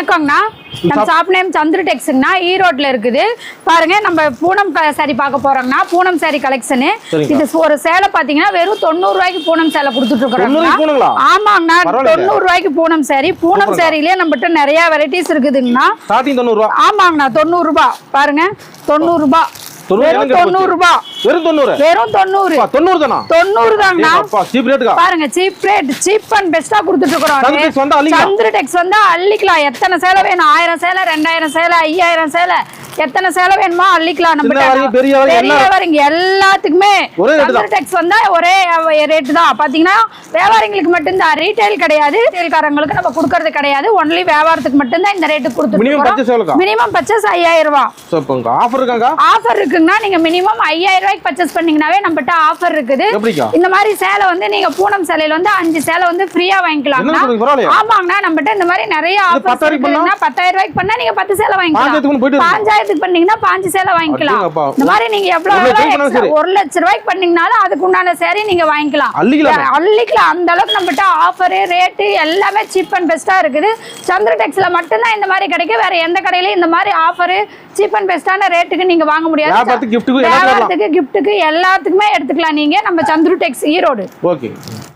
வணக்கங்கண்ணா. நம்ம shop name சந்திர டெக்ஸ்ங்கண்ணா, ஈரோட்ல இருக்குது. பாருங்க, நம்ம பூனம் சாரி பார்க்க போறோம்னா பூனம் சாரி கலெக்ஷனு. இது ஒரு சேலை பாத்தீங்கன்னா வெறும் 90 ரூபாய்க்கு பூனம் சேலை கொடுத்துட்டு இருக்கோம். ஆமாங்கண்ணா, 90 ரூபாய்க்கு பூனம் சாரி. பூனம் சாரிலேயே நம்மகிட்ட நிறைய வெரைட்டிஸ் இருக்குதுங்கண்ணா. ஆமாங்கண்ணா, 90 ரூபாய். பாருங்க, 90 ரூபாய். வெறும் 90 ரூபாய். வெறும் 90 தாங்கண்ணா. பாருங்க, சீப் ரேட், சீப் அண்ட் பெஸ்டா கொடுத்துட்டு இருக்கோம். சந்திர டெக்ஸ் வந்து அள்ளிக்கலாம். எத்தனை சேலை வேணும்? 1000 சேலை, 2000 சேலை, 5000 சேலை, எத்தனை சேலை வேணுமோ அள்ளிக்கலாம். நம்ம பெரியவங்க எல்லாத்துக்குமே சந்திர டெக்ஸ் வந்தா ஒரே ரேட் தான். பாத்தீங்கன்னா வியாபாரிகளுக்கு மட்டும்தான், ரீட்டைல் கிடையாது. ரீட்டைல்காரங்களுக்கு நம்ம கொடுக்கறது கிடையாது. ஒன்லி வியாபாரத்துக்கு மட்டும்தான் இந்த ரேட்டு கொடுத்துருக்கோம். மினிமம் பர்ச்சேஸ் 5000 ரூபாய். ஆஃபர் இருக்குங்கன்னா நீங்க மினிமம் 5000 ரூபாய்க்கு பர்ச்சேஸ் பண்ணீங்கன்னாவே நம்மகிட்ட ஆஃபர் இருக்குது. இந்த மாதிரி சேலை வந்து நீங்க பூனம் சேலையில வந்து 5 சேலை வந்து ஃப்ரீயா வாங்கிக்கலாம். ஆமாங்கண்ணா, நம்மகிட்ட இந்த மாதிரி நிறைய ஆஃபர் இருக்குன்னா 10000 ரூபாய்க்கு பண்ணா நீங்க 10 சேலை வாங்கிக்கலாம். 5000 பண்ணீங்கன்னா 5 சேலை வாங்கிக்கலாம். இந்த மாதிரி நீங்க எவ்வளவு 1 லட்சம் ரூபாய்க்கு பண்ணீங்கனாலும் அதுக்கு உண்டான சேரி நீங்க வாங்கிக்கலாம். அள்ளிக்கலாம். அந்த அளவுக்கு நம்மகிட்ட ஆஃபர், ரேட் எல்லாமே சீப் அண்ட் பெஸ்டா இருக்குது. சந்திர டெக்ஸ்ல மட்டும்தான் இந்த மாதிரி கிடைக்கும். வேற எந்த கடையிலயும் இந்த மாதிரி ஆஃபர், சீப் அண்ட் பெஸ்டான ரேட்டுக்கு நீங்க வாங்க முடியாது. கிஃப்ட்டுக்கு எல்லாத்துக்குமே எடுத்துக்கலாம் நீங்க. நம்ம சந்திர டெக்ஸ் ஈரோடு.